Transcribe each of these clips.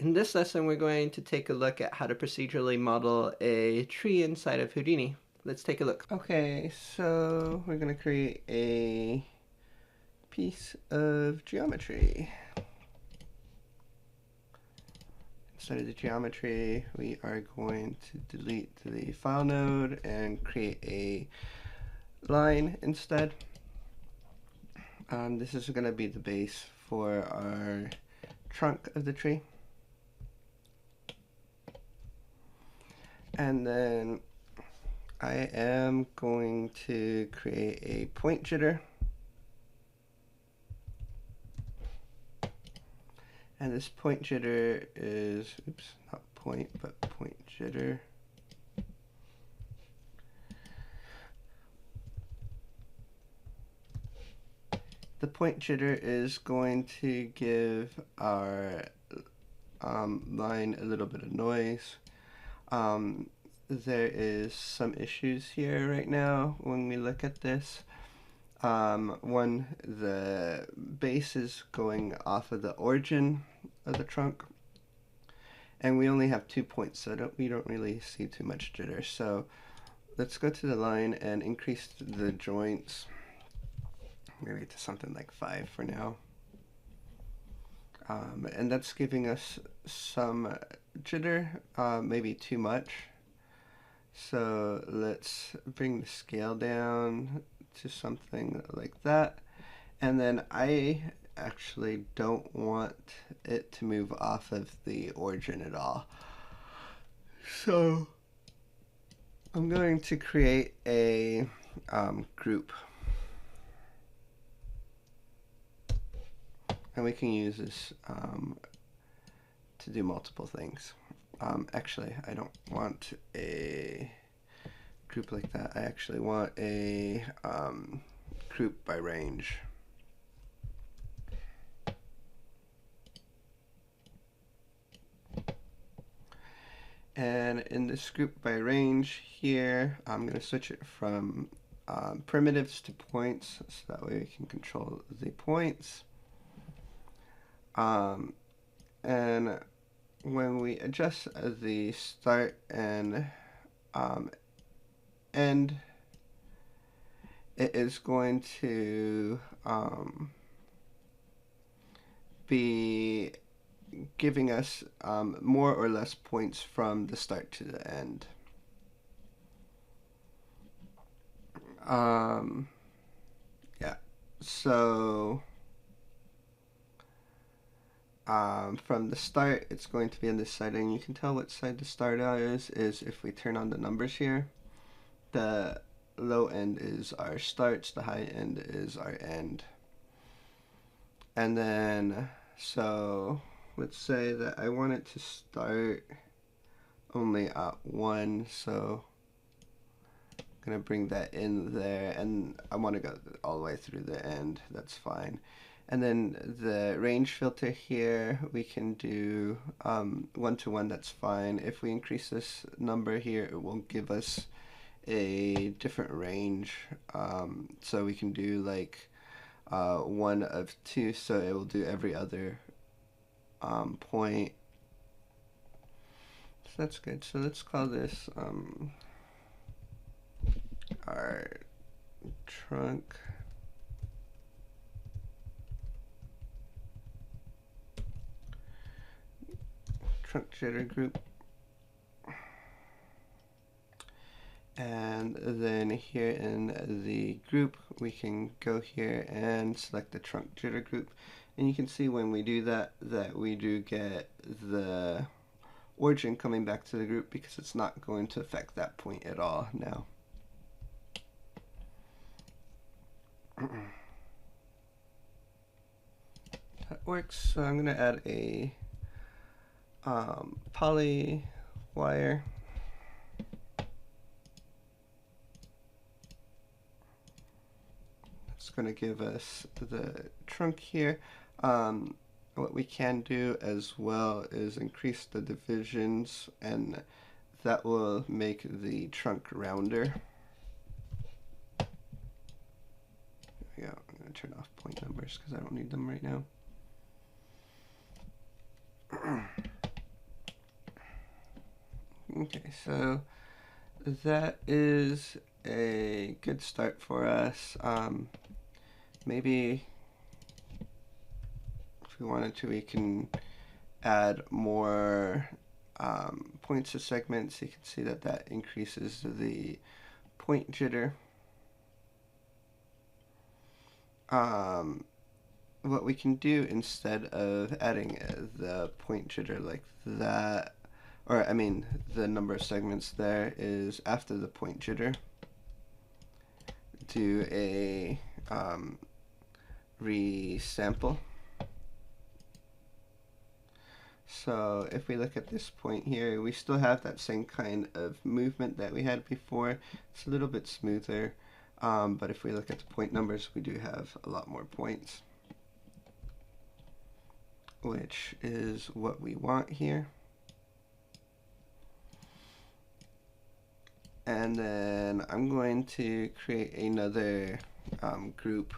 In this lesson, we're going to take a look at how to procedurally model a tree inside of Houdini. Let's take a look. Okay, so we're going to create a piece of geometry. Inside of the geometry, we are going to delete the file node and create a line instead. This is going to be the base for our trunk of the tree. And then I am going to create a point jitter. And this point jitter is, oops, not point, but point jitter. The point jitter is going to give our line a little bit of noise. There is some issues here right now when we look at this. One, the base is going off of the origin of the trunk, and we only have 2 points, so we don't really see too much jitter. So let's go to the line and increase the joints, maybe to something like 5 for now. And that's giving us some jitter, maybe too much. So let's bring the scale down to something like that. And then I actually don't want it to move off of the origin at all. So I'm going to create a group. And we can use this to do multiple things. Actually, I don't want a group like that. I actually want a group by range. And in this group by range here, I'm going to switch it from primitives to points, so that way we can control the points. And when we adjust the start and end, it is going to be giving us more or less points from the start to the end. Yeah, so from the start, it's going to be on this side, and you can tell what side the start is if we turn on the numbers here. The low end is our starts, the high end is our end. And then, so let's say that I want it to start only at 1, so I'm gonna bring that in there, and I want to go all the way through the end. That's fine. And then the range filter here, we can do 1 to 1, that's fine. If we increase this number here, it will give us a different range. So we can do like 1 of 2, so it will do every other point. So that's good. So let's call this our trunk. Trunk jitter group. And then here in the group, we can go here and select the trunk jitter group. And you can see when we do that, we do get the origin coming back to the group, because it's not going to affect that point at all now. That works. So I'm going to add a poly wire. It's going to give us the trunk here. What we can do as well is increase the divisions, and that will make the trunk rounder. There we go. I'm going to turn off point numbers because I don't need them right now. Okay, so that is a good start for us. Maybe if we wanted to, we can add more points to segments. You can see that that increases the point jitter. What we can do instead of adding the point jitter like that, or I mean the number of segments there, is after the point jitter, do a resample. So if we look at this point here, we still have that same kind of movement that we had before. It's a little bit smoother, but if we look at the point numbers, we do have a lot more points, which is what we want here. And then I'm going to create another group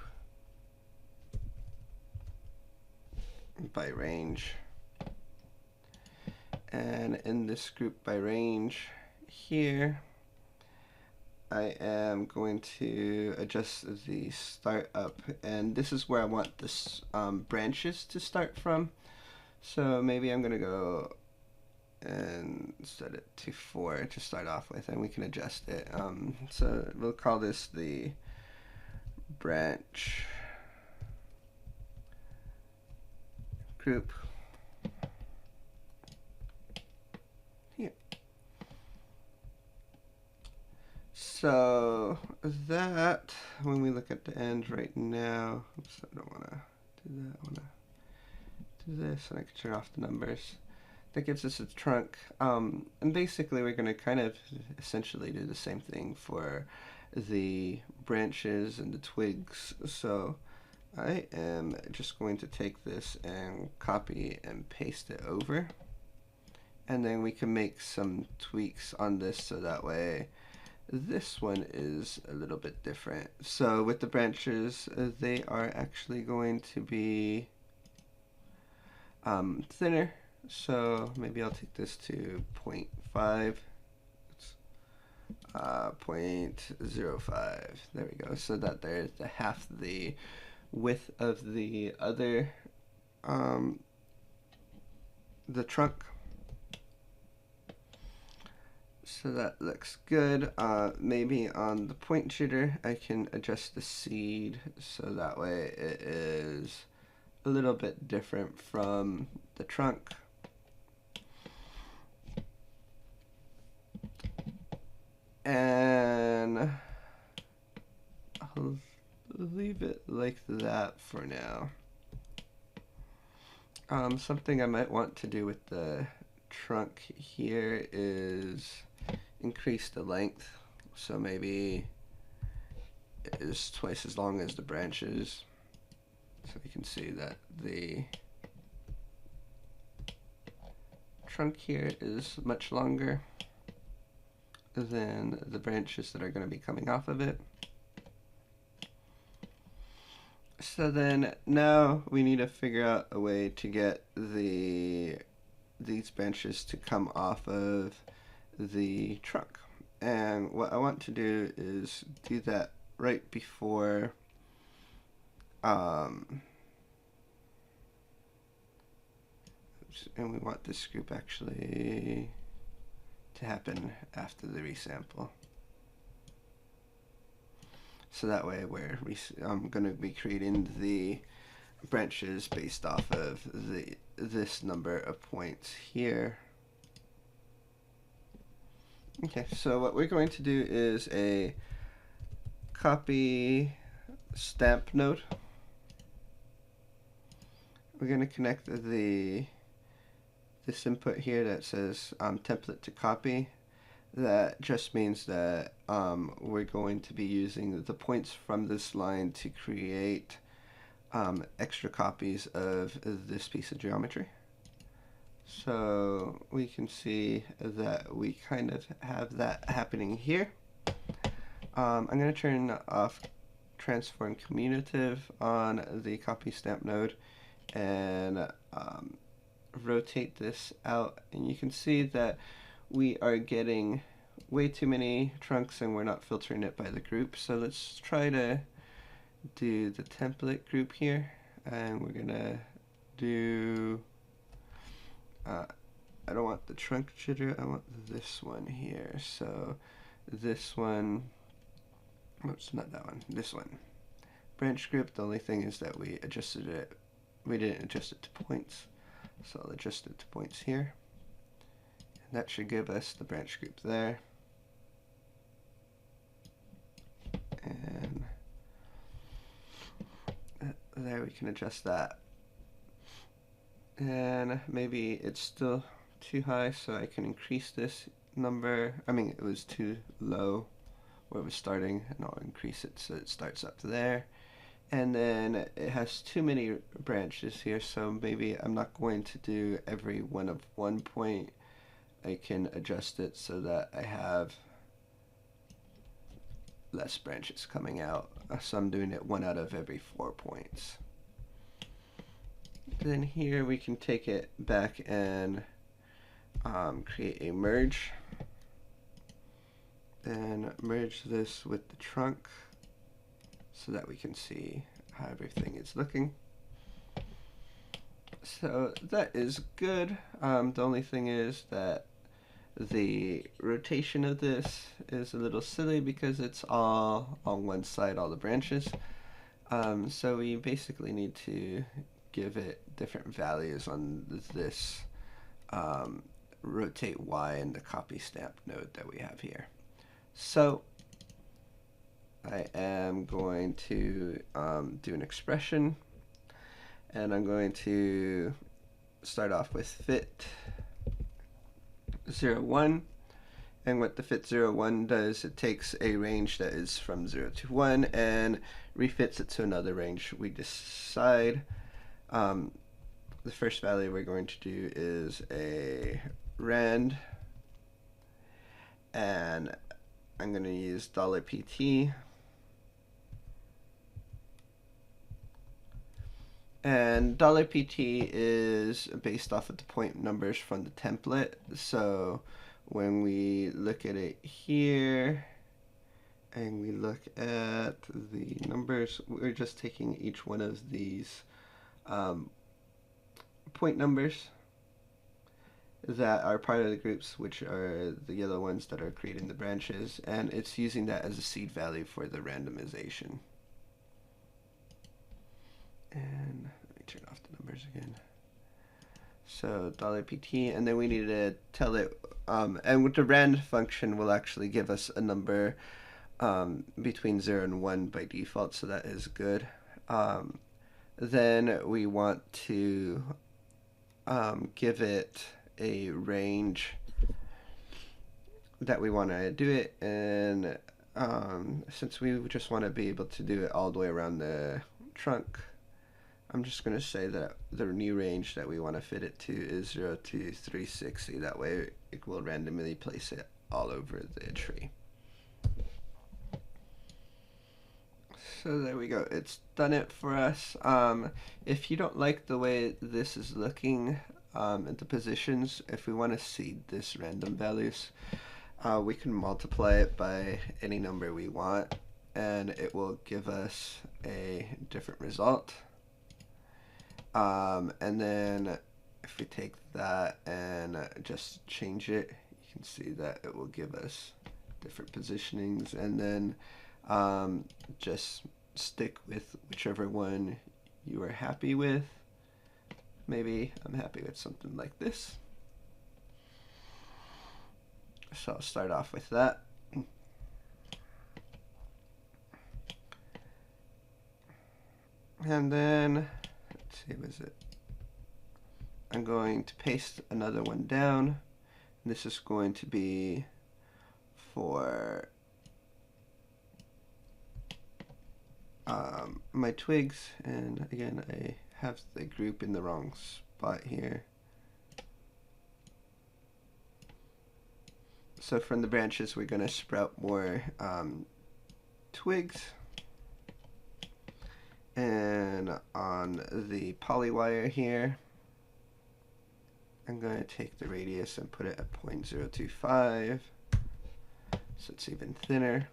by range. And in this group by range here, I am going to adjust the start up, and this is where I want this branches to start from. So maybe I'm going to go and set it to 4 to start off with, and we can adjust it. So we'll call this the branch group here. So that, when we look at the end right now, oops, I don't want to do that. I want to do this, and I can turn off the numbers. That gives us a trunk, and basically we're going to kind of essentially do the same thing for the branches and the twigs. So I am just going to take this and copy and paste it over, and then we can make some tweaks on this so that way this one is a little bit different. So with the branches, they are actually going to be thinner. So maybe I'll take this to 0.5, 0.05. There we go. So that there's the half the width of the other, the trunk. So that looks good. Maybe on the point jitter, I can adjust the seed so that way it is a little bit different from the trunk. And I'll leave it like that for now. Something I might want to do with the trunk here is increase the length. So maybe it is twice as long as the branches. So we can see that the trunk here is much longer than the branches that are going to be coming off of it. So then now we need to figure out a way to get these branches to come off of the trunk. And what I want to do is do that right before and we want this group actually to happen after the resample. So that way I'm going to be creating the branches based off of this number of points here. Okay, so what we're going to do is a copy stamp node. We're going to connect this input here that says template to copy. That just means that we're going to be using the points from this line to create extra copies of this piece of geometry. So we can see that we kind of have that happening here. I'm going to turn off transform commutative on the copy stamp node and rotate this out, and you can see that we are getting way too many trunks and we're not filtering it by the group. So let's try to do the template group here, and we're gonna do I don't want the trunk jitter, I want this one here. So this one, oops, not that one, this one. Branch group, the only thing is that we adjusted it, we didn't adjust it to points. So I'll adjust it to points here. And that should give us the branch group there. And there we can adjust that. And maybe it's still too high, so I can increase this number. I mean, it was too low where it was starting, and I'll increase it so it starts up there. And then it has too many branches here, so maybe I'm not going to do every one of 1 point. I can adjust it so that I have less branches coming out. So I'm doing it 1 out of every 4 points. Then here we can take it back and create a merge. Then merge this with the trunk so that we can see how everything is looking. So that is good. The only thing is that the rotation of this is a little silly because it's all on one side, all the branches. So we basically need to give it different values on this rotate Y in the copy stamp node that we have here. So I am going to do an expression, and I'm going to start off with fit 0, 1. And what the fit 0, 1 does, it takes a range that is from 0 to 1 and refits it to another range. We decide the first value we're going to do is a rand, and I'm going to use $PT. And $PT is based off of the point numbers from the template. So when we look at it here and we look at the numbers, we're just taking each one of these point numbers that are part of the groups, which are the yellow ones that are creating the branches, and it's using that as a seed value for the randomization. And let me turn off the numbers again. So $PT, and then we need to tell it, and with the rand function will actually give us a number between 0 and 1 by default, so that is good. Then we want to give it a range that we want to do it, and since we just want to be able to do it all the way around the trunk, I'm just going to say that the new range that we want to fit it to is 0 to 360. That way it will randomly place it all over the tree. So there we go. It's done it for us. If you don't like the way this is looking at the positions, if we want to seed this random values, we can multiply it by any number we want, and it will give us a different result. And then if we take that and just change it, you can see that it will give us different positionings, and then just stick with whichever one you are happy with. Maybe I'm happy with something like this, so I'll start off with that. And then let's see, was it? I'm going to paste another one down. This is going to be for my twigs, and again I have the group in the wrong spot here. So from the branches we're going to sprout more twigs, and on the polywire here I'm going to take the radius and put it at 0.025, so it's even thinner.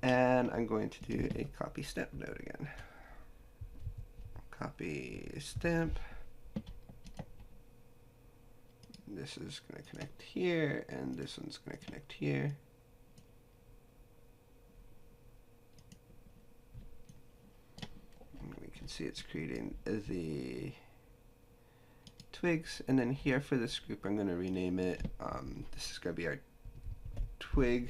And I'm going to do a copy stamp node again. Copy stamp. This is going to connect here, and this one's going to connect here. And we can see it's creating the twigs, and then here for this group I'm going to rename it, this is going to be our twig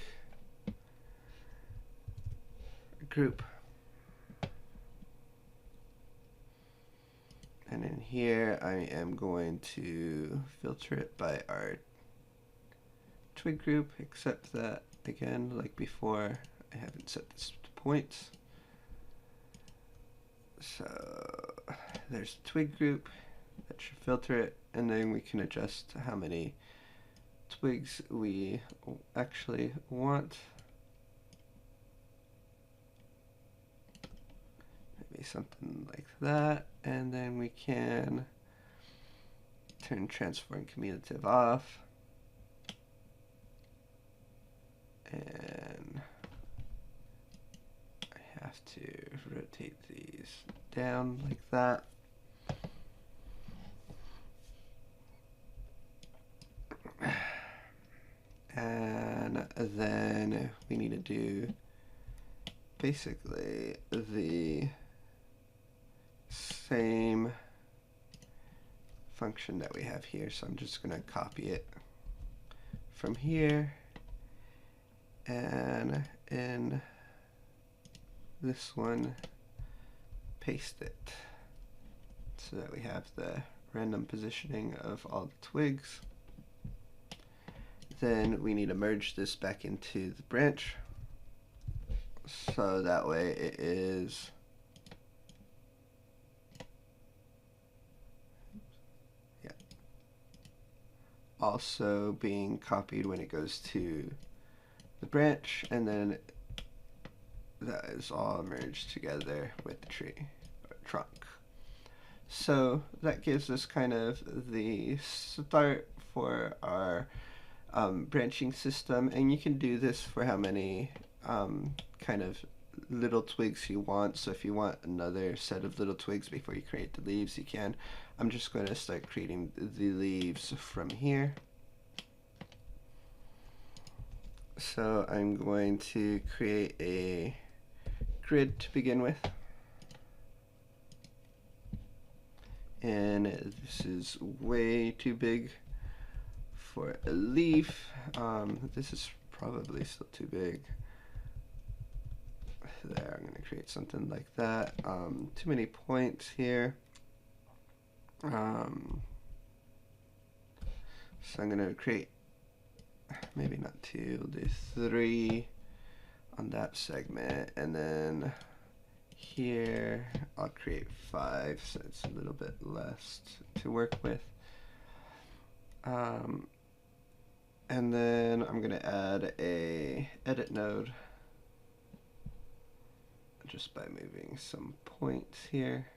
group. And in here I am going to filter it by our twig group, except that again, like before, I haven't set this to points. So there's the twig group, that should filter it, and then we can adjust how many twigs we actually want. Maybe something like that, and then we can turn transform commutative off, and I have to rotate these down like that. And then we need to do basically the same function that we have here, so I'm just going to copy it from here, and in this one paste it so that we have the random positioning of all the twigs. Then we need to merge this back into the branch, so that way it is also being copied when it goes to the branch, and then that is all merged together with the tree or trunk. So that gives us kind of the start for our branching system, and you can do this for how many kind of little twigs you want. So if you want another set of little twigs before you create the leaves, you can. I'm just going to start creating the leaves from here. So I'm going to create a grid to begin with, and this is way too big for a leaf. This is probably still too big. There, I'm going to create something like that. Too many points here. So I'm going to create maybe not 2, we'll do 3 on that segment, and then here I'll create 5, so it's a little bit less to work with. And then I'm going to add a edit node just by moving some points here.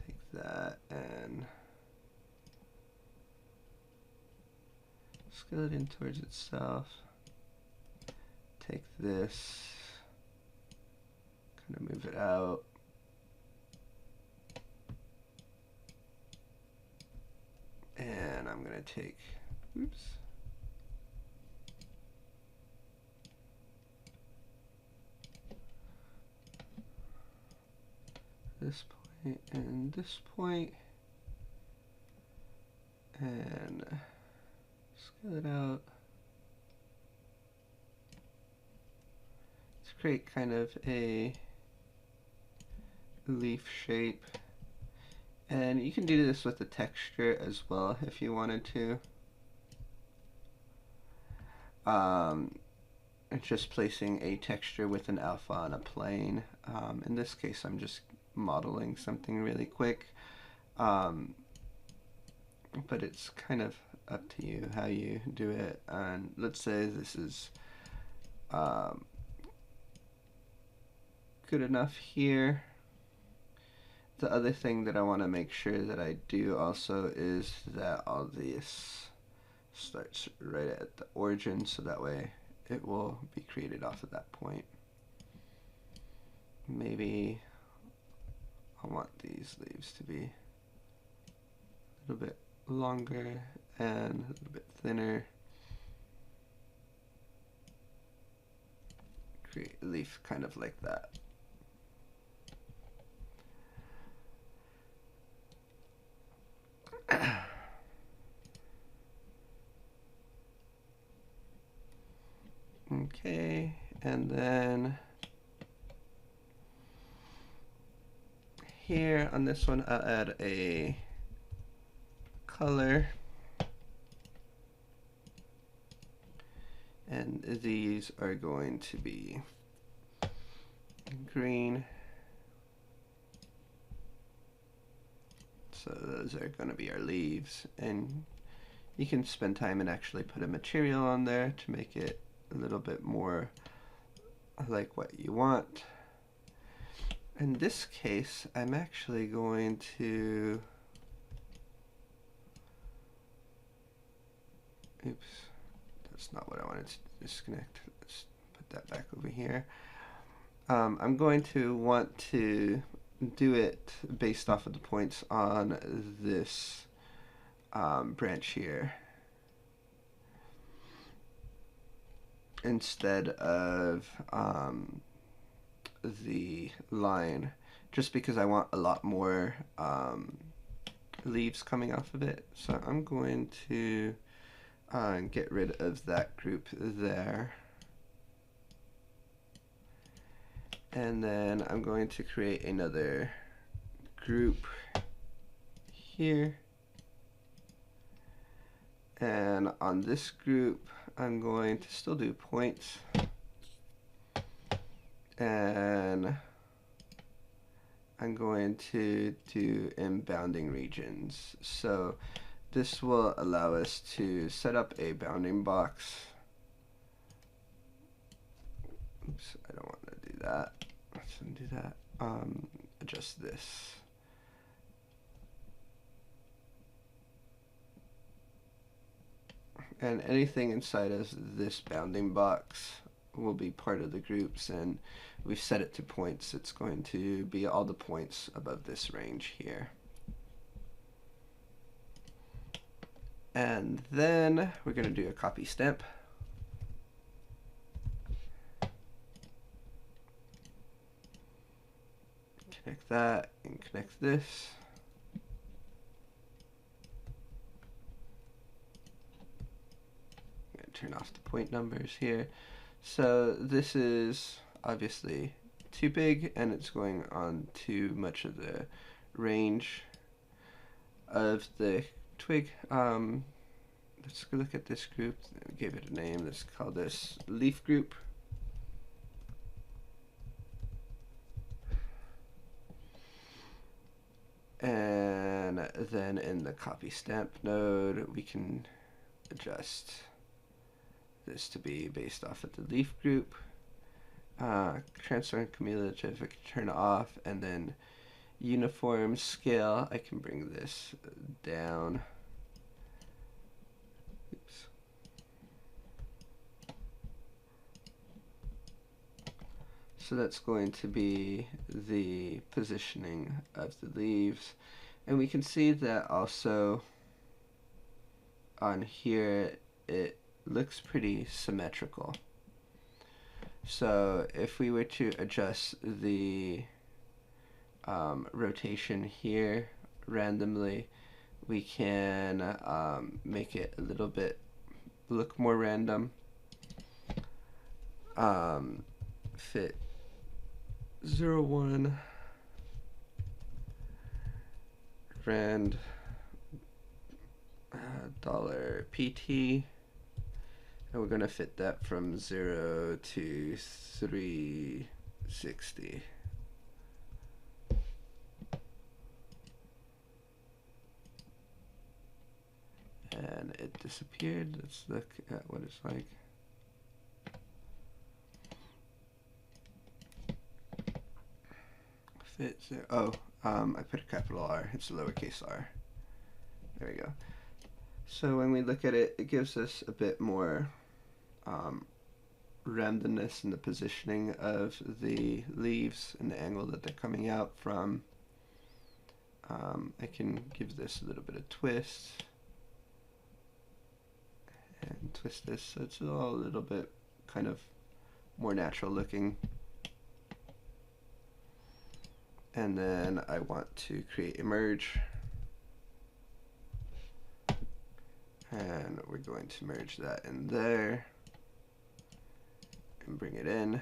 Take that and scale it in towards itself. Take this, kind of move it out. And I'm going to take, oops. This point and this point, and scale it out to create kind of a leaf shape. And you can do this with the texture as well if you wanted to. Just placing a texture with an alpha on a plane. In this case, I'm just modeling something really quick. But it's kind of up to you how you do it. And let's say this is good enough here. The other thing that I want to make sure that I do also is that all this starts right at the origin, so that way it will be created off of that point. Maybe I want these leaves to be a little bit longer and a little bit thinner. Create a leaf kind of like that. Okay, and then here on this one I'll add a color, and these are going to be green. So those are going to be our leaves, and you can spend time and actually put a material on there to make it a little bit more like what you want. In this case, I'm actually going to, oops, that's not what I wanted to disconnect. Let's put that back over here. I'm going to want to do it based off of the points on this branch here, instead of the line, just because I want a lot more leaves coming off of it. So I'm going to get rid of that group there. And then I'm going to create another group here. And on this group, I'm going to still do points. And I'm going to do bounding regions. So this will allow us to set up a bounding box. Oops, I don't want to do that. Let's undo that. Adjust this. And anything inside of this bounding box will be part of the groups, and we've set it to points. It's going to be all the points above this range here. And then we're going to do a copy stamp. Connect that and connect this. I'm going to turn off the point numbers here. So this is obviously too big, and it's going on too much of the range of the twig. Let's go look at this group. Give it a name. Let's call this leaf group. And then in the copy stamp node, we can adjust this to be based off of the leaf group. Transfer and cumulative I can turn off, and then uniform scale, I can bring this down. Oops. So that's going to be the positioning of the leaves. And we can see that also on here it looks pretty symmetrical. So if we were to adjust the rotation here randomly, we can make it a little bit look more random. Fit 0, 1 rand $PT, and we're going to fit that from 0 to 360. And it disappeared. Let's look at what it's like. Is there, oh, I put a capital R, it's a lowercase r. There we go. So when we look at it, it gives us a bit more randomness in the positioning of the leaves and the angle that they're coming out from. I can give this a little bit of twist and twist this so it's all a little bit kind of more natural looking. And then I want to create a merge. And we're going to merge that in there and bring it in.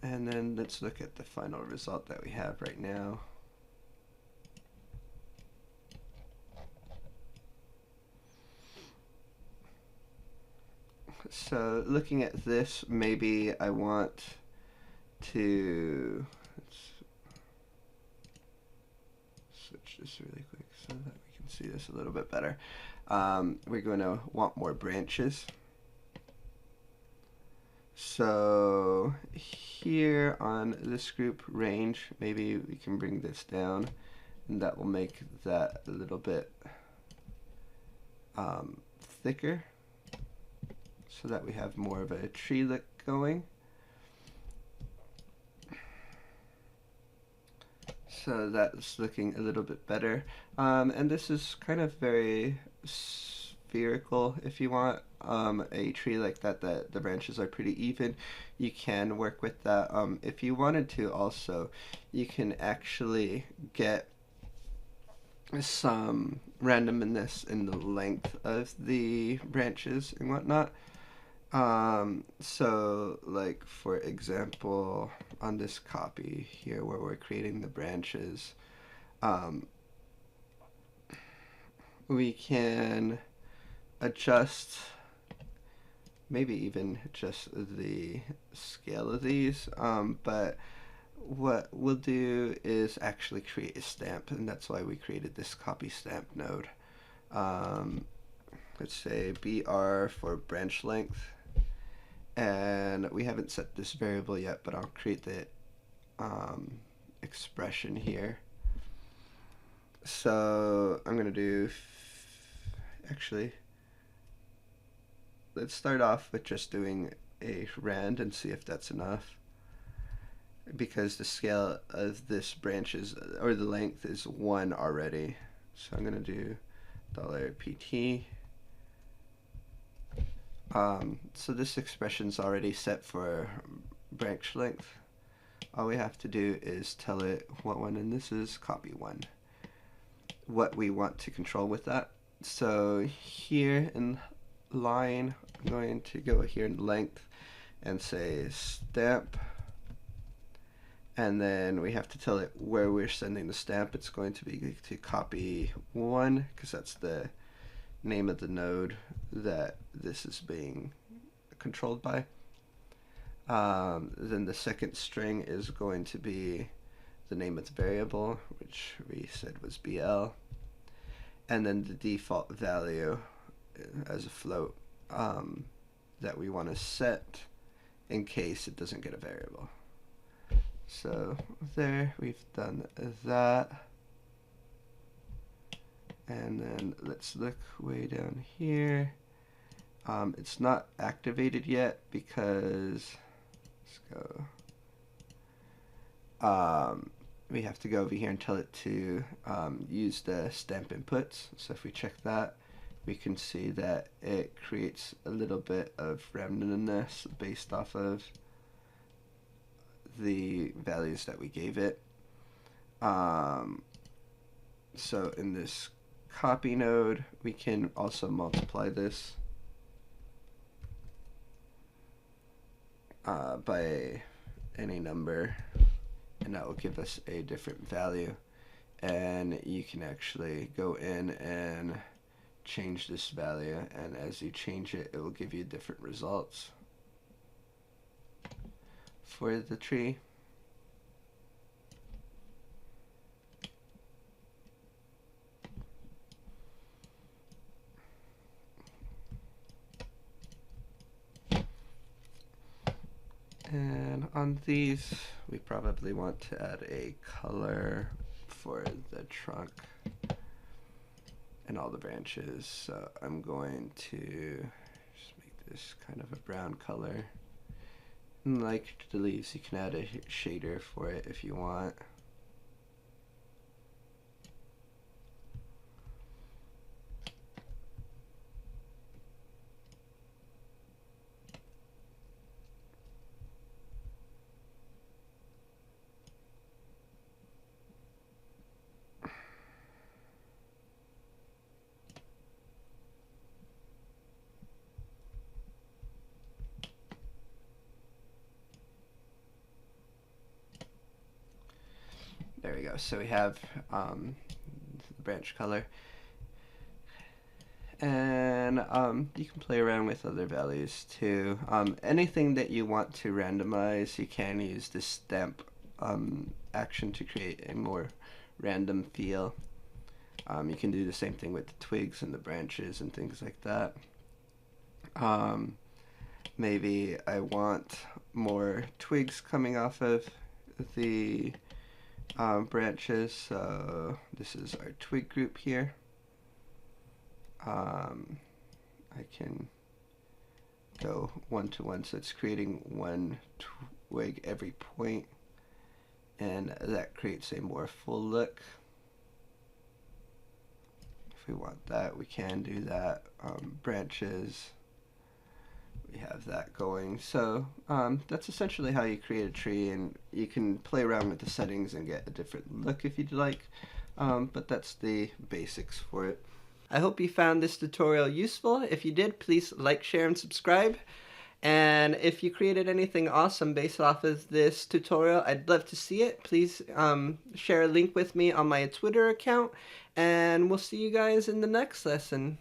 And then let's look at the final result that we have right now. So looking at this, maybe I want to switch this really quick so that we can see this a little bit better. We're going to want more branches. So here on this group range, maybe we can bring this down, and that will make that a little bit thicker, so that we have more of a tree look going. So that's looking a little bit better. And this is kind of very spherical if you want. A tree like that, the branches are pretty even, you can work with that. If you wanted to also, you can actually get some randomness in the length of the branches and whatnot. So like for example on this copy here where we're creating the branches, we can adjust maybe even just the scale of these, but what we'll do is actually create a stamp, and that's why we created this copy stamp node. Let's say BR for branch length, and we haven't set this variable yet, but I'll create the expression here. So I'm gonna do, actually, let's start off with just doing a rand and see if that's enough, because the scale of this branch is, or the length is 1 already. So I'm gonna do $pt. So this expression's already set for branch length. All we have to do is tell it what one, and this is copy 1, what we want to control with that. So here in line, I'm going to go here in length and say stamp, and then we have to tell it where we're sending the stamp. It's going to be to copy 1 because that's the name of the node that this is being controlled by. Then the second string is going to be the name of the variable, which we said was BL, and then the default value as a float that we want to set in case it doesn't get a variable. So there, we've done that. And then let's look way down here. It's not activated yet because, let's go. We have to go over here and tell it to use the stamp inputs. So if we check that, we can see that it creates a little bit of randomness based off of the values that we gave it. So in this copy node, we can also multiply this by any number, and that will give us a different value. And you can actually go in and change this value, and as you change it, it will give you different results for the tree. on these, we probably want to add a color for the trunk and all the branches. So I'm going to just make this kind of a brown color. And like the leaves, you can add a shader for it if you want. There we go. So we have the branch color. And you can play around with other values too. Anything that you want to randomize, you can use this stamp action to create a more random feel. You can do the same thing with the twigs and the branches and things like that. Maybe I want more twigs coming off of the branches, so this is our twig group here. I can go 1 to 1, so it's creating one twig every point, and that creates a more full look. If we want that, we can do that. Branches, we have that going. So that's essentially how you create a tree, and you can play around with the settings and get a different look if you'd like, but that's the basics for it. I hope you found this tutorial useful. If you did, please like, share, and subscribe. And if you created anything awesome based off of this tutorial, I'd love to see it. Please share a link with me on my Twitter account, and we'll see you guys in the next lesson.